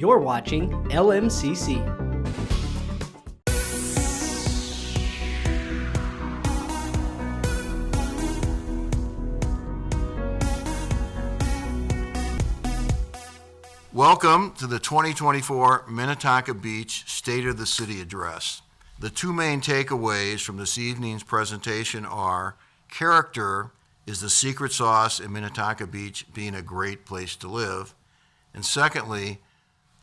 You're watching LMCC. Welcome to the 2024 Minnetonka Beach State of the City Address. The two main takeaways from this evening's presentation are: character is the secret sauce in Minnetonka Beach being a great place to live, and secondly,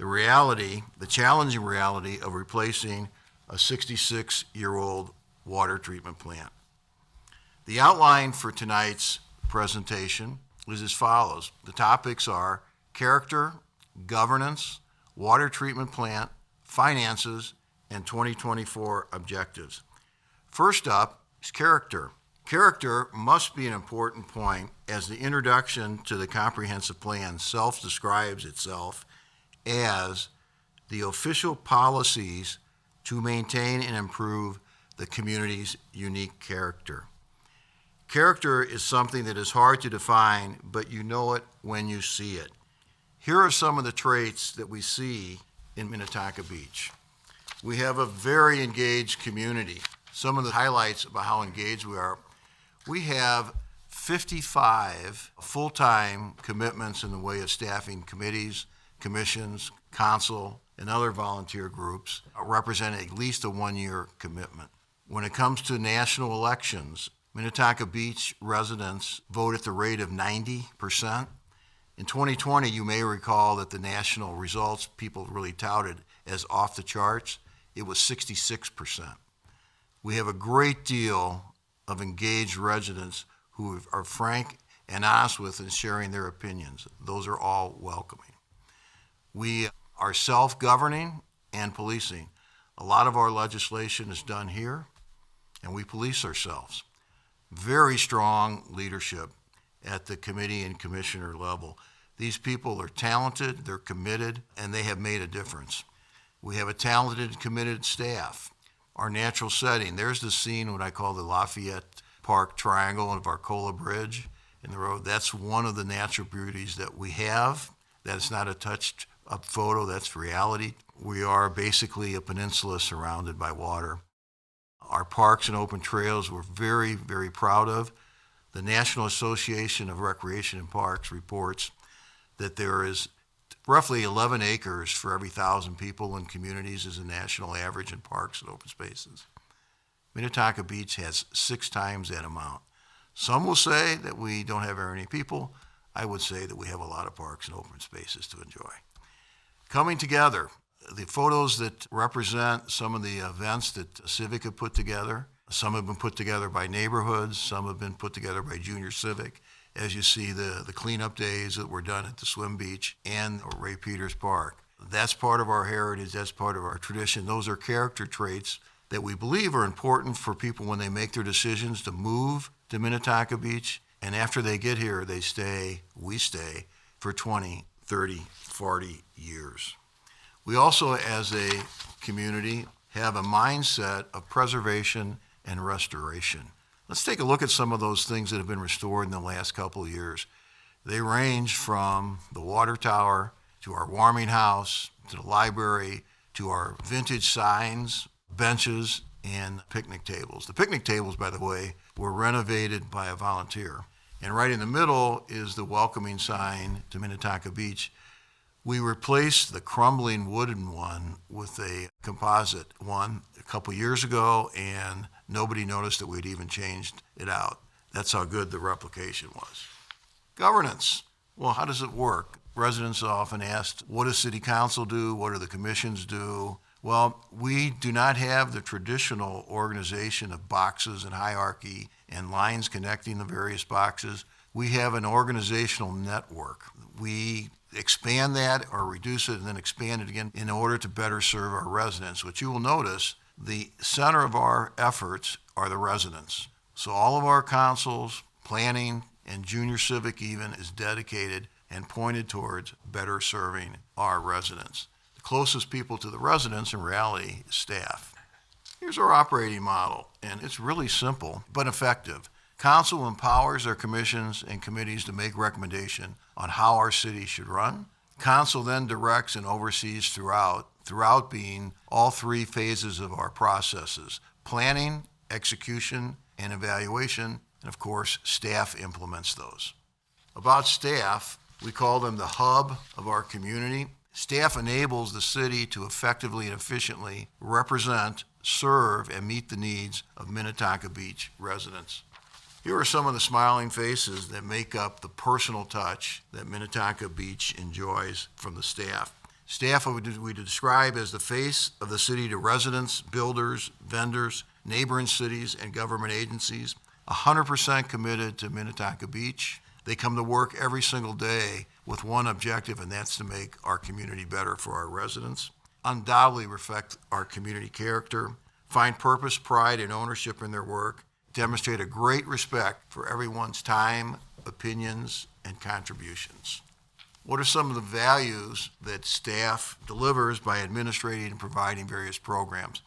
the challenging reality of replacing a 66-year-old water treatment plant. The outline for tonight's presentation is as follows. The topics are character, governance, water treatment plant, finances, and 2024 objectives. First up is character. Character must be an important point, as the introduction to the comprehensive plan self-describes itself as the official policies to maintain and improve the community's unique character. Character is something that is hard to define, but you know it when you see it. Here are some of the traits that we see in Minnetonka Beach. We have a very engaged community. Some of the highlights about how engaged we are: we have 55 full-time commitments in the way of staffing committees, commissions, council, and other volunteer groups, representing at least a one-year commitment. When it comes to national elections, Minnetonka Beach residents vote at the rate of 90%. In 2020, you may recall that the national results people really touted as off the charts. It was 66%. We have a great deal of engaged residents who are frank and honest with and sharing their opinions. Those are all welcoming. We are self-governing and policing. A lot of our legislation is done here, and we police ourselves. Very strong leadership at the committee and commissioner level. These people are talented, they're committed, and they have made a difference. We have a talented and committed staff. Our natural setting, there's the scene, what I call the Lafayette Park Triangle of Arcola Bridge in the road. That's one of the natural beauties that we have. That's not a touched up photo, that's reality. We are basically a peninsula surrounded by water. Our parks and open trails we're very, very proud of. The National Association of Recreation and Parks reports that there is roughly 11 acres for every 1,000 people in communities as a national average in parks and open spaces. Minnetonka Beach has 6 times that amount. Some will say that we don't have very many people. I would say that we have a lot of parks and open spaces to enjoy. Coming together, the photos that represent some of the events that Civic have put together. Some have been put together by neighborhoods, some have been put together by Junior Civic. As you see, the cleanup days that were done at the swim beach and Ray Peters Park. That's part of our heritage, that's part of our tradition. Those are character traits that we believe are important for people when they make their decisions to move to Minnetonka Beach. And after they get here, we stay for 20, 30, 40 years. We also, as a community, have a mindset of preservation and restoration. Let's take a look at some of those things that have been restored in the last couple of years. They range from the water tower to our warming house, to the library, to our vintage signs, benches, and picnic tables. The picnic tables, by the way, were renovated by a volunteer. And right in the middle is the welcoming sign to Minnetonka Beach. We replaced the crumbling wooden one with a composite one a couple years ago, and nobody noticed that we'd even changed it out. That's how good the replication was. Governance. Well, how does it work? Residents often ask, what does city council do? What do the commissions do? Well, we do not have the traditional organization of boxes and hierarchy and lines connecting the various boxes. We have an organizational network. We expand that or reduce it and then expand it again in order to better serve our residents. What you will notice, the center of our efforts are the residents. So all of our councils, planning, and Junior Civic even is dedicated and pointed towards better serving our residents. The closest people to the residents in reality is staff. Here's our operating model, and it's really simple but effective. Council empowers our commissions and committees to make recommendation on how our city should run. Council then directs and oversees throughout being all three phases of our processes: planning, execution, and evaluation, and of course, staff implements those. About staff, we call them the hub of our community. Staff enables the city to effectively and efficiently represent, serve, and meet the needs of Minnetonka Beach residents. Here are some of the smiling faces that make up the personal touch that Minnetonka Beach enjoys from the staff. Staff we describe as the face of the city to residents, builders, vendors, neighboring cities, and government agencies, 100% committed to Minnetonka Beach. They come to work every single day with one objective, and that's to make our community better for our residents. Undoubtedly reflect our community character, find purpose, pride, and ownership in their work, demonstrate a great respect for everyone's time, opinions, and contributions. What are some of the values that staff delivers by administrating and providing various programs?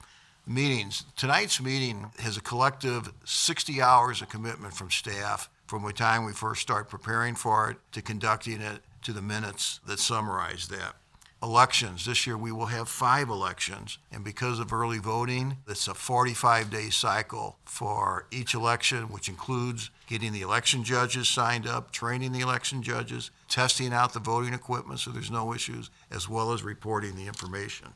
Meetings. Tonight's meeting has a collective 60 hours of commitment from staff from the time we first start preparing for it to conducting it to the minutes that summarize that. Elections. This year we will have 5 elections, and because of early voting, it's a 45-day cycle for each election, which includes getting the election judges signed up, training the election judges, testing out the voting equipment so there's no issues, as well as reporting the information.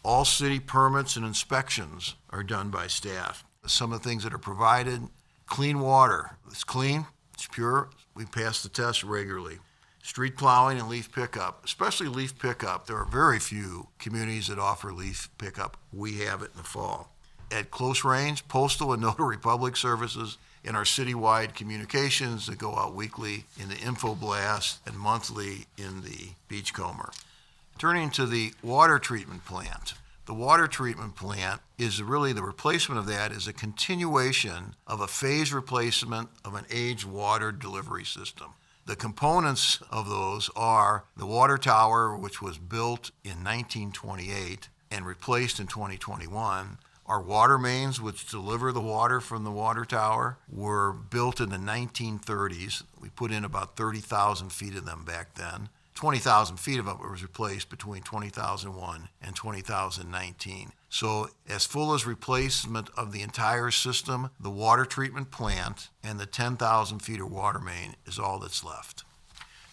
All city permits and inspections are done by staff. Some of the things that are provided: clean water. It's clean, it's pure, we pass the test regularly. Street plowing and leaf pickup, especially leaf pickup. There are very few communities that offer leaf pickup. We have it in the fall. At close range, postal and notary public services in our citywide communications that go out weekly in the info blast and monthly in the beachcomber. Turning to the water treatment plant. The water treatment plant is really the replacement of that is a continuation of a phased replacement of an aged water delivery system. The components of those are the water tower, which was built in 1928 and replaced in 2021. Our water mains, which deliver the water from the water tower, were built in the 1930s. We put in about 30,000 feet of them back then. 20,000 feet of it was replaced between 2001 and 2019. So as full as replacement of the entire system, the water treatment plant and the 10,000 feet of water main is all that's left.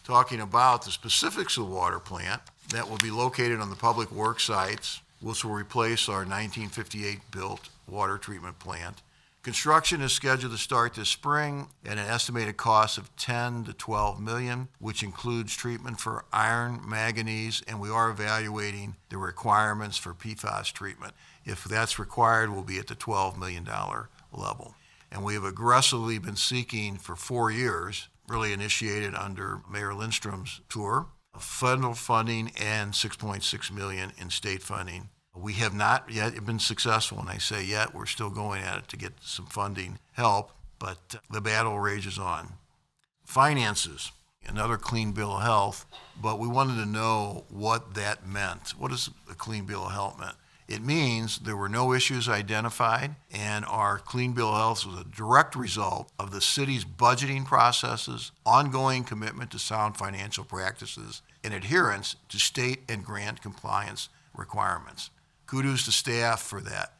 Talking about the specifics of the water plant, that will be located on the public works sites, which will replace our 1958 built water treatment plant. Construction is scheduled to start this spring at an estimated cost of $10 to $12 million, which includes treatment for iron, manganese, and we are evaluating the requirements for PFAS treatment. If that's required, we'll be at the $12 million level. And we have aggressively been seeking for 4 years, really initiated under Mayor Lindstrom's tour, federal funding and $6.6 million in state funding. We have not yet been successful, and I say yet, we're still going at it to get some funding help, but the battle rages on. Finances, another clean bill of health, but we wanted to know what that meant. What does a clean bill of health mean? It means there were no issues identified, and our clean bill of health was a direct result of the city's budgeting processes, ongoing commitment to sound financial practices, and adherence to state and grant compliance requirements. Kudos to staff for that.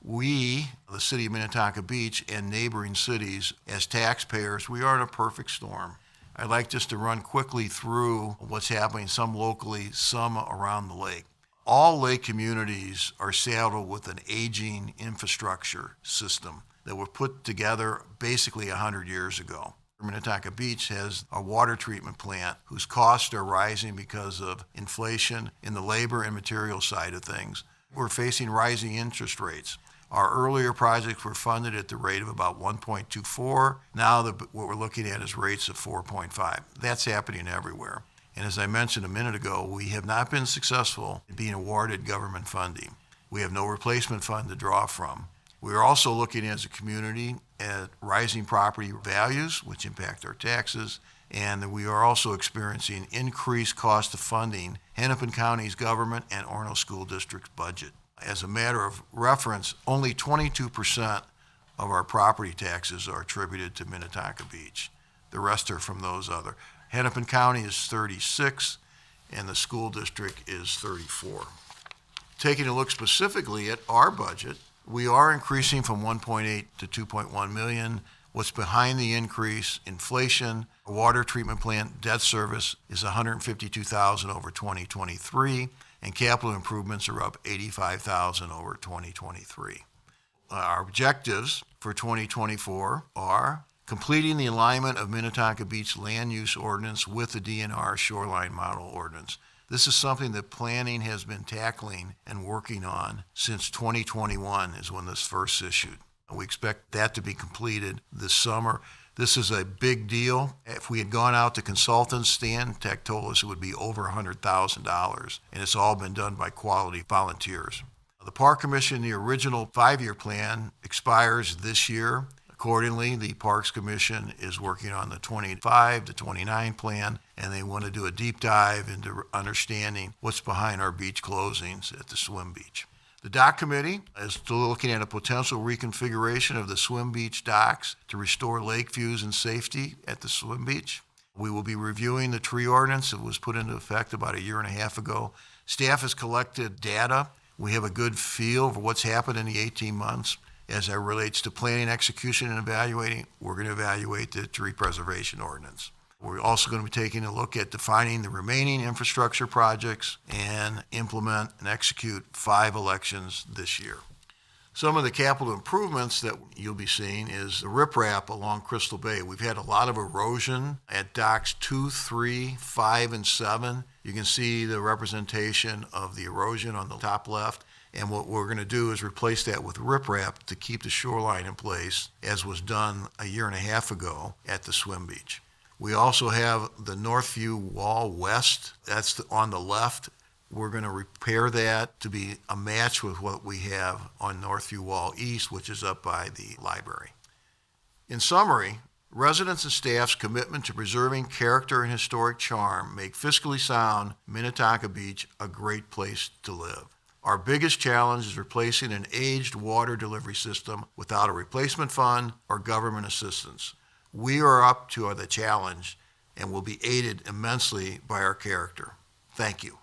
We, the city of Minnetonka Beach and neighboring cities, as taxpayers, we are in a perfect storm. I'd like just to run quickly through what's happening, some locally, some around the lake. All lake communities are saddled with an aging infrastructure system that were put together basically 100 years ago. Minnetonka Beach has a water treatment plant whose costs are rising because of inflation in the labor and material side of things. We're facing rising interest rates. Our earlier projects were funded at the rate of about 1.24. Now what we're looking at is rates of 4.5. That's happening everywhere. And as I mentioned a minute ago, we have not been successful in being awarded government funding. We have no replacement fund to draw from. We are also looking as a community at rising property values, which impact our taxes, and we are also experiencing increased cost of funding Hennepin County's government and Orono School District's budget. As a matter of reference, only 22% of our property taxes are attributed to Minnetonka Beach. The rest are from those other. Hennepin County is 36, and the school district is 34. Taking a look specifically at our budget, we are increasing from 1.8 to 2.1 million. What's behind the increase? Inflation, water treatment plant debt service is 152,000 over 2023, and capital improvements are up 85,000 over 2023. Our objectives for 2024 are completing the alignment of Minnetonka Beach land use ordinance with the DNR shoreline model ordinance. This is something that planning has been tackling and working on since 2021 is when this first issued. We expect that to be completed this summer. This is a big deal. If we had gone out to consultants, Stan Tech told us it would be over $100,000, and it's all been done by quality volunteers. The Park Commission, the original 5-year plan expires this year. Accordingly, the Parks Commission is working on the 25 to 29 plan, and they want to do a deep dive into understanding what's behind our beach closings at the swim beach. The Dock Committee is still looking at a potential reconfiguration of the swim beach docks to restore lake views and safety at the swim beach. We will be reviewing the tree ordinance that was put into effect about 1.5 years ago. Staff has collected data. We have a good feel for what's happened in the 18 months. As it relates to planning, execution, and evaluating, we're going to evaluate the tree preservation ordinance. We're also going to be taking a look at defining the remaining infrastructure projects and implement and execute 5 elections this year. Some of the capital improvements that you'll be seeing is the riprap along Crystal Bay. We've had a lot of erosion at docks 2, 3, 5, and 7. You can see the representation of the erosion on the top left. And what we're going to do is replace that with riprap to keep the shoreline in place, as was done 1.5 years ago at the swim beach. We also have the Northview Wall West. That's on the left. We're going to repair that to be a match with what we have on Northview Wall East, which is up by the library. In summary, residents and staff's commitment to preserving character and historic charm make fiscally sound Minnetonka Beach a great place to live. Our biggest challenge is replacing an aged water delivery system without a replacement fund or government assistance. We are up to the challenge and will be aided immensely by our character. Thank you.